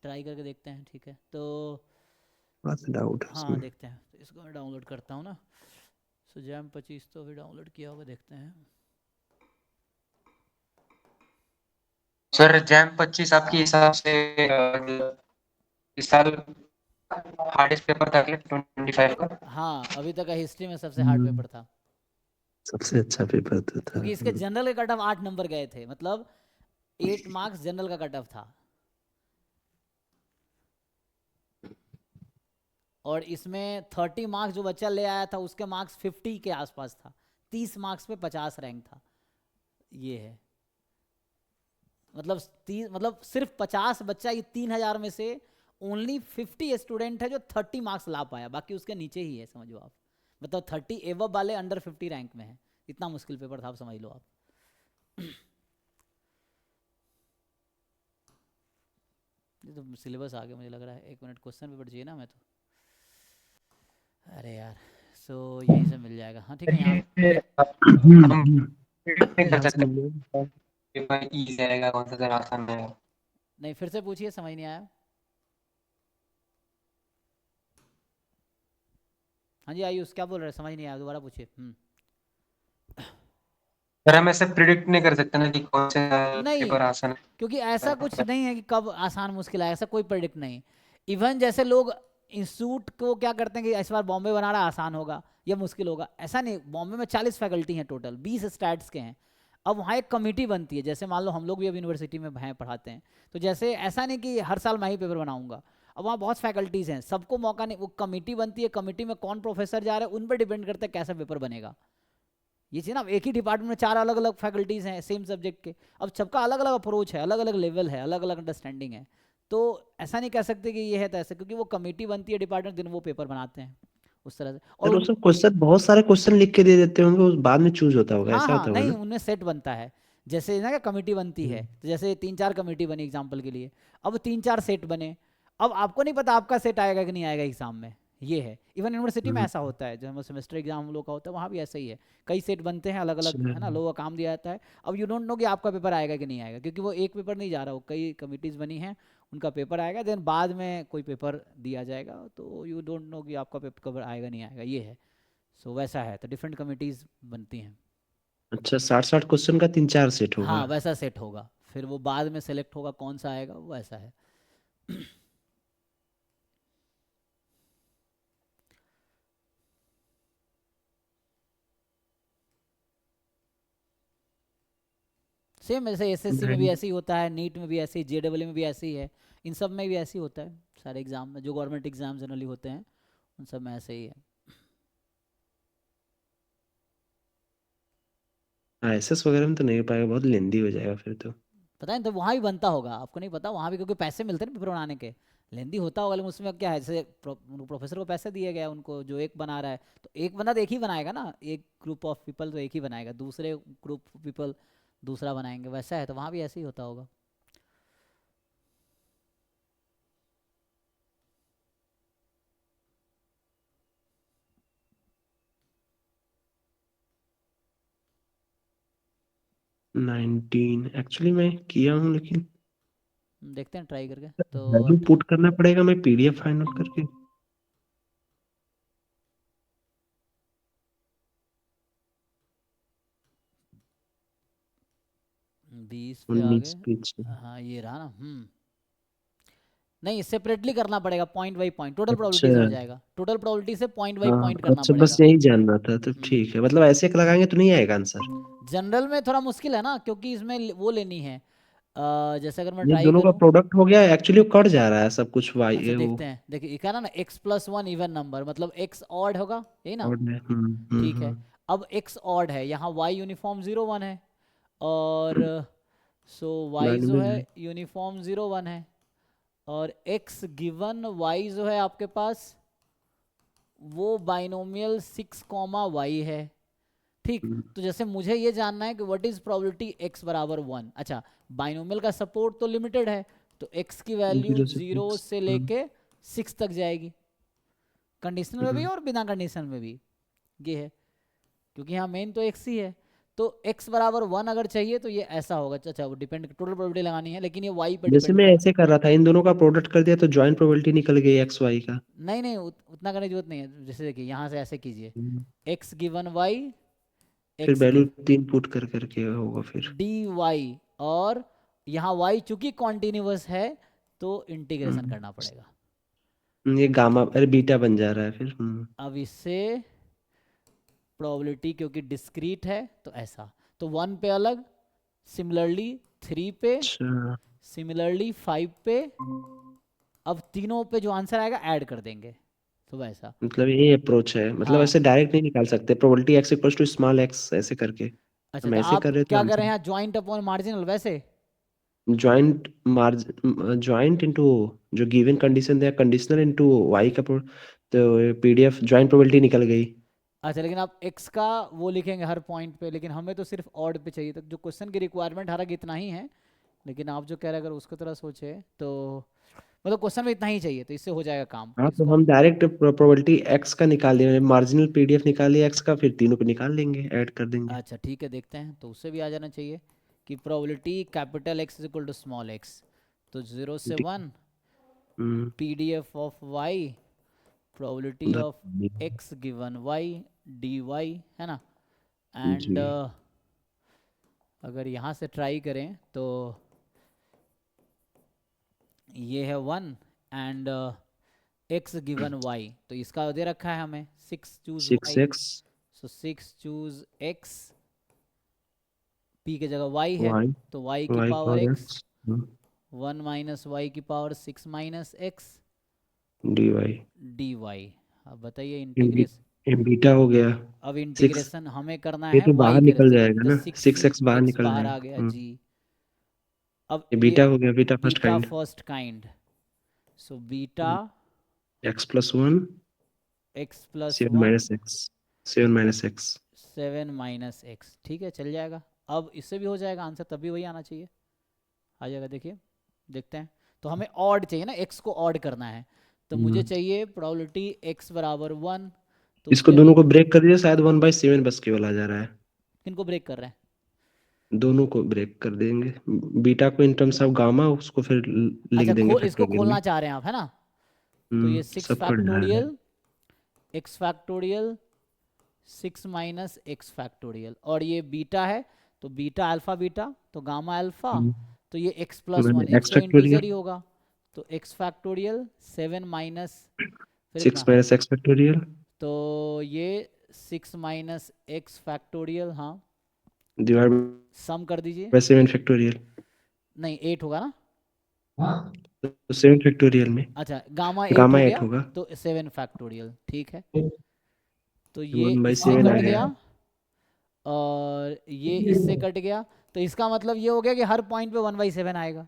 Try करके देखते हैं, ठीक है तो। थोड़ा सा डाउट है हाँ उसमें। देखते हैं, तो इसको मैं डाउनलोड करता हूँ ना। सो जैम 25 तो अभी डाउनलोड किया होगा, देखते हैं। सर जैम 25 आपके हिसाब से इस साल हार्डेस्ट पेपर था क्या 25 का? हाँ अभी तक का हिस्ट्री में सबसे हार्ड हम्म, पेपर था। सबसे अच्छा पेपर तो था। क्योंकि इसके जनरल का कट ऑफ 8 नंबर गए थे, मतलब 8 मार्क्स जनरल का कट ऑफ था। और इसमें 30 मार्क्स जो बच्चा ले आया था उसके मार्क्स 50 के आसपास था। 30 मार्क्स पे 50 रैंक था। ये है, मतलब मतलब सिर्फ 50 बच्चा, ये 3,000 में से ओनली 50 स्टूडेंट है जो 30 मार्क्स ला पाया, बाकी उसके नीचे ही है, समझो आप। मतलब 30 एवब वाले अंडर 50 रैंक में है। इतना मुश्किल पेपर था, आप समझ लो आप। ये तो सिलेबस आ गया मुझे लग रहा है। 1 मिनट, क्वेश्चन पेपर चाहिए ना हमें तो। अरे यार, सो यहीं से मिल जाएगा। हाँ ठीक है, यहाँ ये हम हम्म, predict नहीं कर यहाँ से सकते मिल गया। पेपर इजी रहेगा कौन सा सर आसान रहेगा। नहीं, फिर से पूछिए, समझ नहीं आया। हाँ जी आयुष, क्या बोल रहे हैं, समझ नहीं आया, दोबारा पूछिए। सर हम ऐसे प्रिडिक्ट नहीं कर सकते ना कि कौन से नहीं, पेपर आसान क्योंकि ऐसा कुछ है। नहीं है कि कब आसान मुश्किल आए, ऐसा कोई प्रेडिक्ट नहीं। इवन जैसे लोग इंस्टीट्यूट को क्या करते हैं कि इस बार बॉम्बे बना रहा आसान होगा या मुश्किल होगा, ऐसा नहीं। बॉम्बे में 40 फैकल्टी हैं टोटल, 20 स्टैट्स के हैं। अब वहाँ एक कमेटी बनती है, जैसे मान लो हम लोग भी अब यूनिवर्सिटी में हैं, पढ़ाते हैं। तो जैसे ऐसा नहीं कि हर साल मैं ही पेपर बनाऊंगा। अब वहाँ बहुत फैकल्टीज़ हैं, सबको मौका नहीं। वो कमेटी बनती है, कमेटी में कौन प्रोफेसर जा रहे हैं उन पर डिपेंड करता है कैसा पेपर बनेगा। ये चीज़ ना, एक ही डिपार्टमेंट में 4 अलग अलग फैकल्टीज़ हैं सेम सब्जेक्ट के। अब सबका अलग अलग अप्रोच है, अलग अलग लेवल है, अलग अलग अंडरस्टैंडिंग है। तो ऐसा नहीं कह सकते कि ये है तो ऐसा, क्योंकि वो कमेटी बनती है डिपार्टमेंट, दिन वो पेपर बनाते हैं उस तरह से। और सर वो सब क्वेश्चन, बहुत सारे क्वेश्चन लिख के दे देते होंगे, उस बाद में चूज होता होगा, हाँ ऐसा हाँ, होता होगा नहीं ना? उनमें सेट बनता है। जैसे ना क्या कमेटी बनती है, हम्म, तो जैसे 3-4 कमेटी बनी एग्जाम्पल के लिए। अब 3-4 सेट बने। अब आपको नहीं पता आपका सेट आएगा कि नहीं आएगा एग्जाम में। ये है, इवन यूनिवर्सिटी में हम्म, ऐसा होता है, जो हम सेमेस्टर एग्जाम हम लोग का होता है वहाँ भी ऐसा ही है। कई सेट बनते हैं अलग अलग, अच्छा। है ना, लोगों का काम दिया जाता है। अब यू डोंट नो कि आपका पेपर आएगा कि नहीं आएगा, क्योंकि वो एक पेपर नहीं जा रहा, वो कई कमिटीज़ बनी हैं। उनका पेपर आएगा, देन बाद में कोई पेपर दिया जाएगा, तो यू डोंट नो कि आपका पेपर आएगा नहीं आएगा, ये है। सो वैसा है, तो डिफरेंट कमिटीज़ बनती हैं। अच्छा, 60-60 क्वेश्चन का 3-4 सेट हाँ होगा। वैसा सेट होगा, फिर वो बाद में सेलेक्ट होगा कौन सा आएगा, वो ऐसा है। सेम जैसे एसएससी में भी नहीं, ऐसे ही होता है, नीट में भी ऐसे ही, जेडब्ल्यू में भी ऐसे ही है। इन सब में भी ऐसे ही होता है, सारे एग्जाम में जो गवर्नमेंट एग्जाम जनरली होते हैं उन सब में ऐसे ही है। एसएस वगैरह में तो नहीं हो पाएगा, बहुत लेंदी हो जाएगा फिर तो। पता नहीं, तो वहाँ भी बनता होगा, आपको नहीं पता, वहाँ भी क्योंकि पैसे मिलते हैं ना पेपर बनाने के। लेंदी होता होगा, लेकिन उसमें क्या है, जैसे प्रोफेसर को पैसे दिए गए उनको, जो एक बना रहा है तो एक बंदा तो एक ही बनाएगा ना, एक ग्रुप ऑफ पीपल तो एक ही बनाएगा, दूसरे ग्रुप पीपल दूसरा बनाएंगे, वैसा है, तो वहाँ भी ऐसे ही होता होगा। एक्चुअली मैं किया हूँ, लेकिन देखते हैं ट्राई करके तो। वैल्यू पुट करना पड़ेगा, मैं पीडीएफ फाइंड आउट करके। 20 पे आ 19 गए। पेज। हाँ ये रहा ना। नहीं, सेपरेटली करना पड़ेगा, पॉइंट बाई पॉइंट, टोटल अच्छा। प्रोबेबिलिटी से हो जाएगा, टोटल प्रोबेबिलिटी से पॉइंट बाई हाँ, पॉइंट करना अच्छा, बस पड़ेगा। यही जानना था, तो ठीक है। हम्म। मतलब ऐसे लगाएंगे तो नहीं आएगा आंसर? जनरल में थोड़ा मुश्किल है ना, क्योंकि इसमें वो लेनी है। जैसे अगर मैं ये ट्राई दोनों का करूँ। प्रोडक्ट हो गया, एक्चुअली कट जा रहा है सब कुछ, अच्छा वाई वो। देखते हैं, देखिए ये कहना ना x+1 इवन नंबर, मतलब x ऑड होगा, यही ना। और ठीक है। अब x ऑड है, यहाँ y यूनिफॉर्म 0 1 है। और सो y जो बाइनोमियल है है। यूनिफॉर्म 0 1 है। और x गिवन y जो है आपके पास, वो बाइनोमियल 6 y है। ठीक। हम्म, तो जैसे मुझे ये जानना है कि व्हाट इज प्रोबेबिलिटी x बराबर 1। अच्छा, बाइनोमियल का सपोर्ट तो लिमिटेड है, तो x की वैल्यू 0 0 से 6। से लेके 6 तक जाएगी, कंडीशनल में भी हम्म, और बिना कंडीशन में भी। ये है, क्योंकि यहाँ मेन तो x ही है। तो x बराबर 1 अगर चाहिए तो ये ऐसा होगा। अच्छा, वो डिपेंड, टोटल प्रोबेबिलिटी लगानी है, लेकिन ये y पे जैसे डिपेंड मैं कर। ऐसे कर रहा था, इन दोनों का प्रोडक्ट कर दिया तो जॉइंट प्रोबेबिलिटी निकल गई एक्स वाई का। नहीं नहीं, उतना करने की जरूरत नहीं है। जैसे देखिए यहाँ से ऐसे कीजिए, हम्म, x गिवन y, फिर x वैल्यू 3 पुट कर करके होगा फिर। dy, और यहाँ y चूंकि कॉन्टिन्यूअस है तो इंटीग्रेशन हम्म, करना पड़ेगा। ये गामा अरे बीटा बन जा रहा है फिर। अब इससे प्रोबेबिलिटी क्योंकि डिस्क्रीट है तो ऐसा, तो 1 पे अलग, सिमिलरली 3 पे, अच्छा, सिमिलरली 5 पे, अब तीनों पे जो आंसर आएगा ऐड कर देंगे, तो वैसा। मतलब ये अप्रोच है, मतलब हाँ, ऐसे डायरेक्ट नहीं निकाल सकते probability X equals to small X ऐसे करके। अच्छा हम तो ऐसे आप कर रहे थे क्या कर रहे आंसर। हैं यहाँ, ज्वाइंट अपॉन मार्जिनल वैसे। जॉइंट मार्ज जॉइंट इनटू जो गिवन कंडीशन दिया कंडीशनल इनटू वाई का तो पीडीएफ जॉइंट प्रोबेबिलिटी निकल गई। अच्छा, लेकिन आप x का वो लिखेंगे हर पॉइंट पे, लेकिन हमें तो सिर्फ ऑड पे चाहिए, तो जो क्वेश्चन की रिक्वायरमेंट हालांकि इतना ही है, लेकिन आप जो कह रहे हैं अगर उसको तरह सोचे तो मतलब क्वेश्चन में इतना ही चाहिए, तो इससे हो जाएगा काम, तो हाँ तो इसको हम हम। डायरेक्ट प्रोबेबिलिटी एक्स का निकाल दिए, मार्जिनल पीडीएफ निकालिए एक्स का, फिर तीनों पे निकाल लेंगे, ऐड कर देंगे। अच्छा ठीक है, देखते हैं, तो उससे भी आ जाना चाहिए कि probability capital X is equal to small x, तो 0 से ठीक। 1 hmm, PDF of y, probability उधर। Of x given y dy, है ना। एंड जी। अगर यहाँ से ट्राई करें तो ये है 1, एंड x गिवन y, तो इसका दे रखा है हमें 6 चूज सिक्स y, एक्स सो 6 चूज x, p की जगह y है, वाई तो y की Y power power x, X 1 minus y की power 6 minus x D Y. dy। अब बताइए इंटीग्रेशन, बीटा हो गया अब 6। इंटीग्रेशन हमें करना ये है तो y बाहर के निकल रेस्पेक्ट में, जाएगा तो ना, 6 सिक्स एक्स बाहर x निकल बाहर आ गया जाएगा। जी। अब ये ये बीटा हो गया, beta first beta kind. First kind, so beta x plus one x plus 7 one minus x 7 minus x. 7 minus x, ठीक है चल जाएगा। अब इससे भी हो जाएगा आंसर, तभी वही आना चाहिए, आ जाएगा, देखिए देखते हैं। तो हमें ऑड चाहिए ना, x को ऑड करना है, तो मुझे चाहिए प्रोबेबिलिटी x बराबर 1, तो इसको उसके दोनों लिए को ब्रेक कर दिया, शायद 1/7 बस केवल आ जा रहा है। किनको ब्रेक कर रहे हैं। दोनों को ब्रेक कर देंगे, बीटा को इन टर्म्स ऑफ गामा, उसको फिर लिख अच्छा, देंगे इसको फैक्टोरियल में। खोलना चाह रहे हैं आप, है ना। तो ये 6 सबको डिवाइड है। Factorial x factorial 6 minus x factorial, और ये बीटा है, तो बीटा अल्फा बीटा, तो गामा अल्फा, तो ये x plus one, x x तो इंटीजर फैक्टोरियल ही होगा, तो x फैक्टोरियल 7 माइनस, फिर 6 इतना, माइनस एक्स फैक्टोरियल तो ये 6 माइनस x फैक्टोरियल, हाँ, डिवाइड सम कर दीजिए, बाय 7 फैक्टोरियल। नहीं 8 होगा ना। तो 7 फैक्टोरियल में अच्छा, गामा 8 गामा हो 8 गया, होगा। तो 7 फैक्टोरियल, ठीक है, तो ये वन बाई इससे सेवन आ कट गया। गया, और ये इससे कट गया, तो इसका मतलब ये हो गया कि हर पॉइंट पे 1/7 आएगा,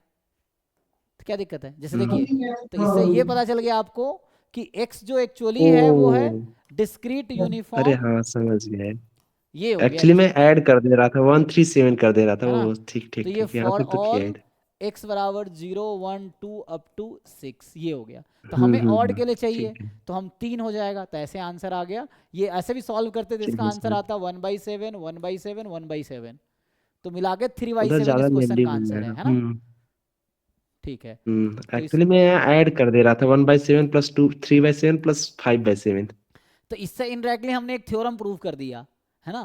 तो क्या दिक्कत है, जैसे देखिए, तो इससे ये पता चल गया आपको कि x जो एक्चुअली है वो है ओ डिस्क्रीट अरे यूनिफॉर्म, हाँ समझ गया। ये हो गया एक्चुअली मैं ऐड कर दे रहा था, 137 कर दे रहा था है ना। वो। ठीक तो ठीक ये ठीक, यहाँ फॉर तक तो किया ऑल है। x बराबर 0 1 2 अप टू 6, ये हो गया। तो हमें ऑड के लिए चाहिए, ठीक है। तो हम 3 हो जाएगा, तो ऐसे आंसर आ गया। ये ऐसे भी सॉल्व करते थे, ठीक इसका है आंसर सर। आता 1/7 1/7 1/7, तो मिला के 3/7 उधर इस ज्यादा क्वेश्चन लेंदी का बन आंसर जाएगा। है ना। ठीक है, तो इस, एक्चुअली मैं यहाँ ऐड कर दे रहा था, 1/7 प्लस 2 3/7 प्लस 5/7। तो इससे इनडायरेक्टली हमने एक थ्योरम प्रूव कर दिया, है ना।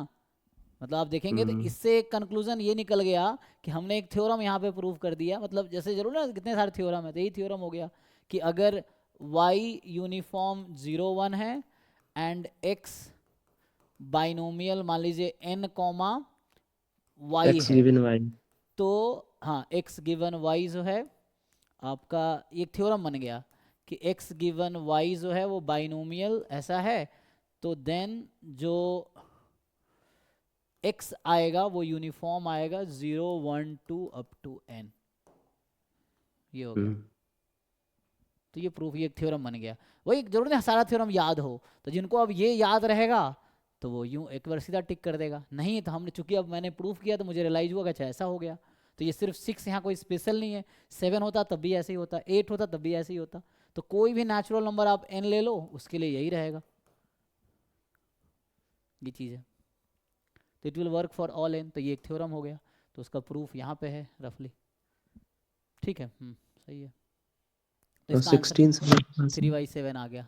मतलब आप देखेंगे तो इससे एक कंक्लूजन ये निकल गया कि हमने एक थ्योरम यहाँ पे प्रूव कर दिया, मतलब जैसे जरूर ना कितने सारे थ्योरम है, तो यही थ्योरम हो गया कि अगर y यूनिफॉर्म 0 1 है एंड x बाइनोमियल मान लीजिए n कॉमा y एक्स है, गिवन वाई। तो हाँ x गिवन y जो है आपका, एक थ्योरम बन गया कि x गिवन y जो है वो बाइनोमियल ऐसा है, तो देन जो x आएगा वो यूनिफॉर्म आएगा 0 1 2 अप टू n, ये हो गया। तो ये प्रूफ, ये एक थ्योरम बन गया। वही जरूर नहीं सारा थ्योरम याद हो, तो जिनको अब ये याद रहेगा तो वो यूं एक बार सीधा टिक कर देगा, नहीं तो हमने चूंकि अब मैंने प्रूफ किया तो मुझे रियलाइज हुआ कि अच्छा ऐसा हो गया। तो ये सिर्फ 6 यहाँ कोई स्पेशल नहीं है, 7 होता तब भी ऐसे ही होता, 8 होता तब भी ऐसे ही होता, तो कोई भी नेचुरल नंबर आप n ले लो उसके लिए यही रहेगा, ये चीज़ है। तो it will work for all n, तो ये एक थ्योरम हो गया, तो उसका प्रूफ यहाँ पे है रफली। ठीक है, सही है, तो तो इसका आंसर 16 3/7 आ गया।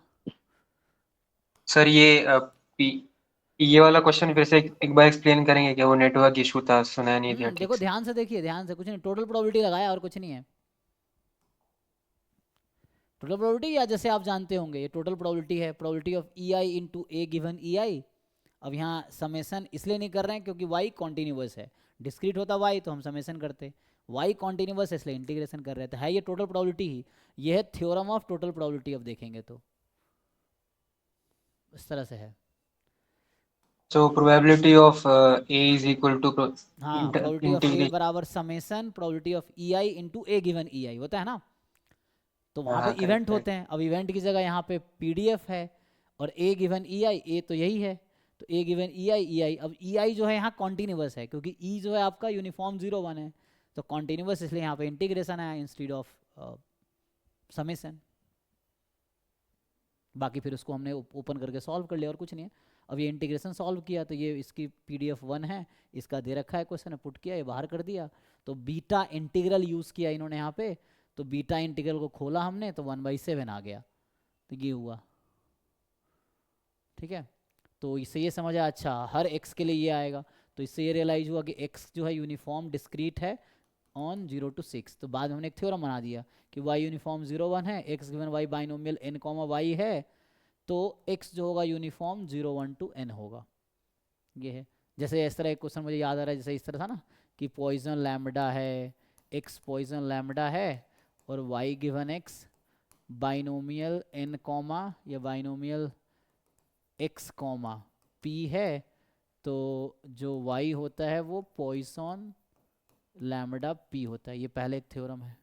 सर ये वाला क्वेश्चन फिर से एक बार एक्सप्लेन करेंगे क्या? वो नेटवर्क इशू था, सुना नहीं था ठीक देखो से। ध्यान से देखिए, ध्यान से, कुछ नहीं, टोटल प्रोबेबिलिटी लगाया और कुछ नहीं है। टोटल प्रोबेबिलिटी, या जैसे आप जानते होंगे ये टोटल प्रोबेबिलिटी है, probability of EI into A given EI। अब यहाँ समेसन इसलिए नहीं कर रहे हैं क्योंकि y कॉन्टिन्यूस है, डिस्क्रीट होता y तो हम समेसन करते, y कॉन्टिन्यूस है इसलिए इंटीग्रेशन कर रहे थे, है ये टोटल प्रोबेबिलिटी ही, ये है थ्योरम ऑफ टोटल प्रोबेबिलिटी। अब देखेंगे तो इस तरह से है। So probability of A is equal to हाँ, प्रोबेबिलिटी ऑफ ए integration। बराबर summation probability of EI into A given EI होता है ना। तो वहाँ पे हाँ करेक्ट इवेंट करेक्ट। होते हैं, अब इवेंट की जगह यहाँ पे PDF है, और ए गिवन EI, ए तो यही है, तो ए गिवन EI, अब EI जो है यहाँ कॉन्टिन्यूस है क्योंकि E जो है आपका यूनिफॉर्म 0 1 है, तो कॉन्टिन्यूस इसलिए यहाँ पे इंटीग्रेशन है इंस्टीड ऑफ समेसन। बाकी फिर उसको हमने ओपन करके सॉल्व कर लिया और कुछ नहीं है। अब ये इंटीग्रेशन सॉल्व किया तो ये इसकी PDF 1 है, इसका दे रखा है क्वेश्चन, पुट किया, ये बाहर कर दिया, तो बीटा इंटीग्रल यूज़ किया इन्होंने यहाँ पे, तो बीटा इंटीग्रल को खोला हमने तो 1/7 आ गया, तो ये हुआ। ठीक है, तो इससे ये समझ आया, अच्छा हर x के लिए ये आएगा, तो इससे ये रियलाइज हुआ कि x जो है यूनिफॉर्म डिस्क्रीट है ऑन 0 to 6। तो बाद में हमने एक थ्योरम बना दिया कि y यूनिफॉर्म 0 1 है, x given y binomial n y है, तो x जो होगा यूनिफॉर्म 0 1 to n होगा। ये है, जैसे इस तरह एक क्वेश्चन मुझे याद आ रहा है, जैसे इस तरह था ना कि पॉइजन लैम्बडा है, x पॉइजन लैम्बडा है, और y given x binomial n या बाइनोमियल x p है, तो जो y होता है वो पॉइसन लैम्बडा p होता है। ये पहले एक थ्योरम है,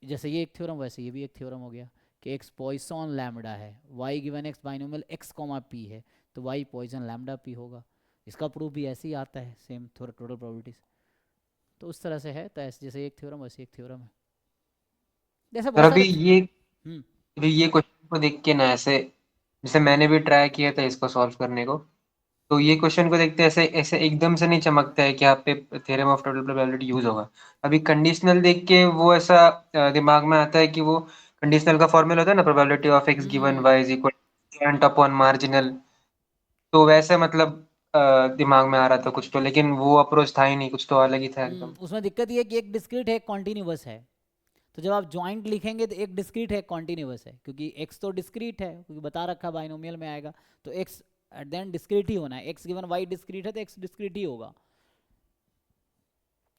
जैसे ये एक थ्योरम वैसे ये भी एक थ्योरम हो गया कि x पॉइसन लैम्बडा है, y given x binomial x p है, तो y पॉइसन लैम्बडा p होगा। इसका प्रूफ भी ऐसे ही आता है, सेम थोड़ा टोटल प्रोबेबिलिटीज, तो उस तरह से है, तो ऐसे जैसे एक थ्योरम वैसे एक थ्योरम है, जैसे सर बहुत सारे हम्म अभी ये क्वेश्चन को देख के ना ऐसे, जैसे मैंने भी ट्राई किया था इसको सॉल्व करने को, तो ये क्वेश्चन को देखते ऐसे ऐसे एकदम से नहीं चमकता है कि यहाँ पे theorem of total probability use होगा। अभी कंडीशनल देख के वो ऐसा दिमाग में आता है कि वो कंडीशनल का फॉर्मूला होता है ना, probability of x given y is equal ant upon marginal, तो वैसे मतलब दिमाग में आ रहा था कुछ तो, लेकिन वो अप्रोच था ही नहीं, कुछ तो अलग ही था एकदम। उसमें दिक्कत ये है कि एक डिस्क्रीट है एक कॉन्टिन्यूस है, तो जब आप ज्वाइंट लिखेंगे तो एक डिस्क्रीट है एक कॉन्टिन्यूस है, क्योंकि x तो डिस्क्रीट है क्योंकि बता रखा बाइनोमियल में आएगा, तो x एट देन डिस्क्रीट ही होना है, x गिवन y डिस्क्रीट है तो x डिस्क्रीट ही होगा।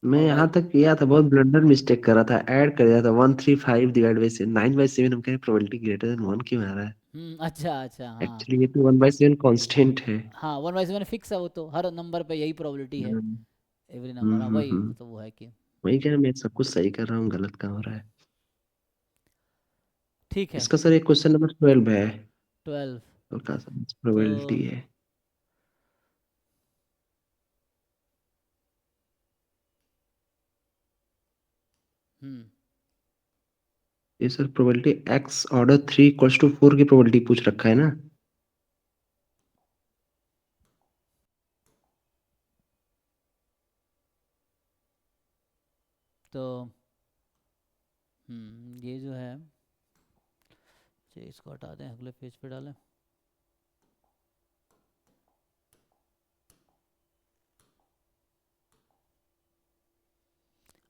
मैं और y यहाँ तक किया था, बहुत ब्लंडर मिस्टेक कर रहा था, ऐड कर दिया था 135 डिवाइड बाई 9/7। हम कह रहे प्रोबेबिलिटी ग्रेटर देन 1 क्यों आ रहा है? अच्छा अच्छा, हाँ एक्चुअली ये तो 1/7 कांस्टेंट है। हाँ, 1/7 फिक्स है, वो तो हर नंबर पे यही प्रोबेबिलिटी है, हम्म एवरी नंबर, हाँ वही हम्म। तो वो है कि वही कह रहा, मैं सब कुछ सही कर रहा हूँ, गलत कहाँ हो रहा है। ठीक है। इसका सर एक क्वेश्चन नंबर 12 है, 12, और का तो प्रोबेबिलिटी है। हम्म ये sir probability x order 3 equals to 4 की प्रोबेबिलिटी पूछ रखा है ना। तो ये जो है, चलिए इसको हटा दें, अगले पेज पे डालें।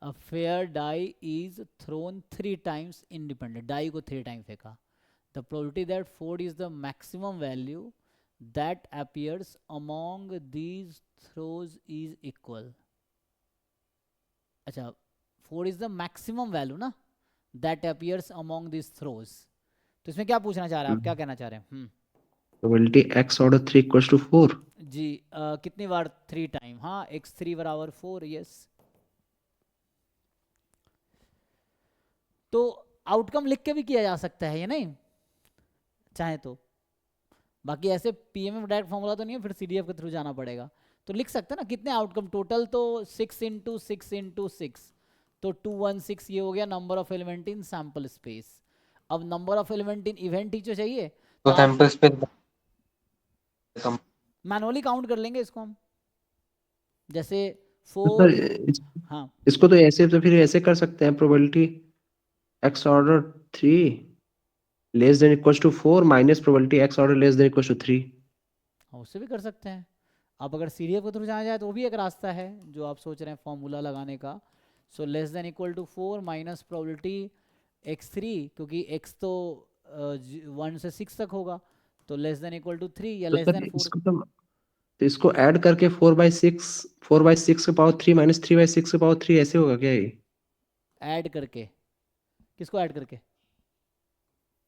A fair die is thrown 3 times independent, die को 3 टाइम फेंका, the probability that 4 is the maximum value that appears among these throws is equal। अच्छा, 4 is the maximum value ना, that appears among these throws, तो इसमें क्या पूछना चाह रहे हैं आप, क्या कहना चाह रहे हैं? Probability x order 3 equals to 4। जी कितनी बार 3 टाइम, हाँ x3 बराबर 4, यस। तो आउटकम लिख के भी किया जा सकता है ये, नहीं चाहे तो, बाकी ऐसे PMF डायरेक्ट फॉर्मूला तो नहीं है, फिर CDF के थ्रू जाना पड़ेगा, तो लिख सकते हैं ना कितने आउटकम टोटल, तो 6 इंटू 6 इंटू 6, तो 216 ये हो गया number of element in sample space. अब number of element in event ही जो चाहिए, तो तो आप सैंपल्स पे मैनुअली काउंट कर लेंगे इसको हम, जैसे तो 4, सर हाँ इसको तो ऐसे तो फिर ऐसे कर सकते हैं, probability X order 3 less than equals to 4 minus probability X order less than equals to 3। हाँ, उससे भी कर सकते हैं। आप अगर सीडीएफ के थ्रू जाना जाए तो वो भी एक रास्ता है जो आप सोच रहे हैं फॉर्मूला लगाने का। So less than equal to 4 minus probability x3, क्योंकि x तो 1 से 6 तक होगा, तो लेस देन इक्वल टू 3 या तो लेस सर देन 4। तो इसको ऐड करके 4/6 के पावर 3 माइनस 3/6 के पावर 3 ऐसे होगा क्या ये? ऐड करके, किसको ऐड करके?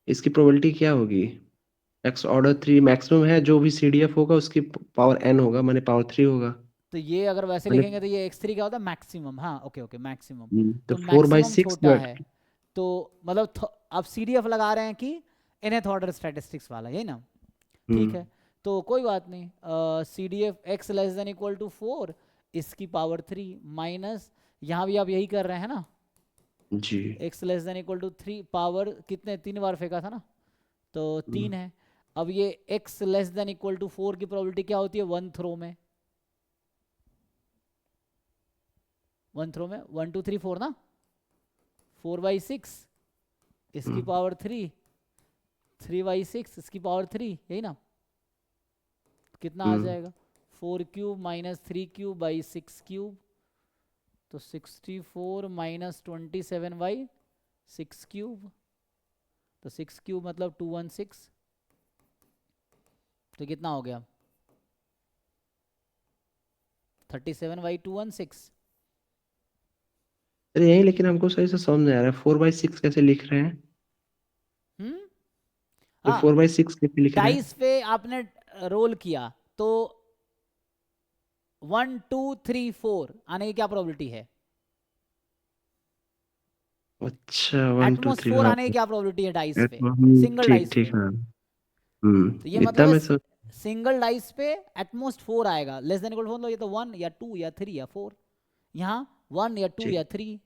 इसकी प्रोबेबिलिटी क्या होगी? एक्स ऑर्डर 3 मैक्सिमम है, जो भी सीडीएफ होगा उसकी पावर n होगा, माने पावर 3 होगा। तो ये अगर वैसे माने लिखेंगे तो ये x3 क्या होता है? मैक्सिमम। हाँ ओके ओके, मैक्सिमम। तो तो फोर बाई मैक्सिमम सिक्स छोटा है, तो मतलब आप सीडीएफ लगा रहे हैं कि nth ऑर्डर स्टैटिस्टिक्स वाला, यही ना? ठीक है, तो कोई बात नहीं। C D F X less than equal to 4 इसकी पावर 3 माइनस, यहाँ भी आप यही कर रहे हैं ना, जी। X less than equal to 3 power कितने, 3 बार फेंका था ना, तो 3 है। अब ये X less than equal to 4 की प्रोबेबिलिटी क्या होती है 1 थ्रो में? 1 थ्रो में 1 2 3 4 ना, 4/6 इसकी पावर 3, 3/6 इसकी पावर 3, यही ना? कितना आ जाएगा? 4 cube minus 3 cube by 6 cube, तो 64 माइनस 27/6 क्यूब, तो 6 क्यूब मतलब 216, तो कितना हो गया? 37/216। अरे यही, लेकिन हमको सही से समझ नहीं आ रहा है 4/6 कैसे लिख रहे हैं? हम्म, तो हाँ 4/6 कैसे लिख रहे हैं? डाइस पे आपने रोल किया तो 1 2 3 4 आने की क्या प्रोबेबिलिटी है? अच्छा 1 2 एटमोस्ट 3 4 हाँ। आने की क्या प्रोबेबिलिटी है डाइस पे, सिंगल ठीक डाइस ठीक पे? हाँ। तो ये इतना मतलब है में सब। सिंगल डाइस पे एटमोस्ट 4 आएगा, लेस देन इक्वल 4 ये तो 1 या 2 या 3 या 4, यहाँ 1 या 2 ठीक। या 3,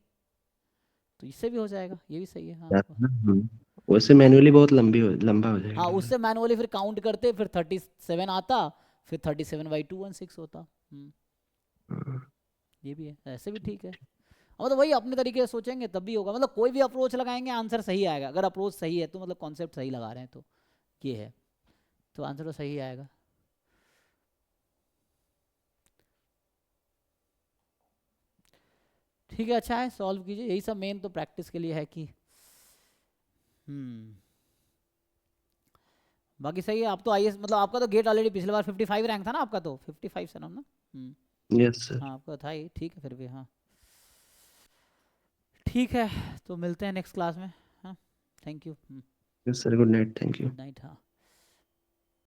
तो इससे भी हो जाएगा, ये भी सही है। हाँ वैसे मैन्युअली बहुत लंबा हो हाँ, जाएगा। उससे मैनुअली फिर काउंट करते फिर 37 आता, फिर 37/216 होता। हाँ, ये भी है, ऐसे भी ठीक है। मतलब वही अपने तरीके से सोचेंगे तब भी होगा, मतलब कोई भी अप्रोच लगाएंगे आंसर सही आएगा, अगर अप्रोच सही है तो मतलब कॉन्सेप्ट सही लगा रहे हैं तो ये है, तो आंसर तो सही आएगा। ठीक है, अच्छा है, सॉल्व कीजिए, यही सब मेन तो प्रैक्टिस के लिए है कि बाकी सही है। आप तो आईएएस, मतलब आपका तो गेट ऑलरेडी पिछले बार 55 रैंक था ना आपका, तो 55 से ना? Yes sir. हाँ आपका था ही, ठीक है फिर भी। हाँ ठीक है, तो मिलते हैं नेक्स्ट क्लास में। हाँ thank you. Yes sir, good night, thank you. Good night. हाँ।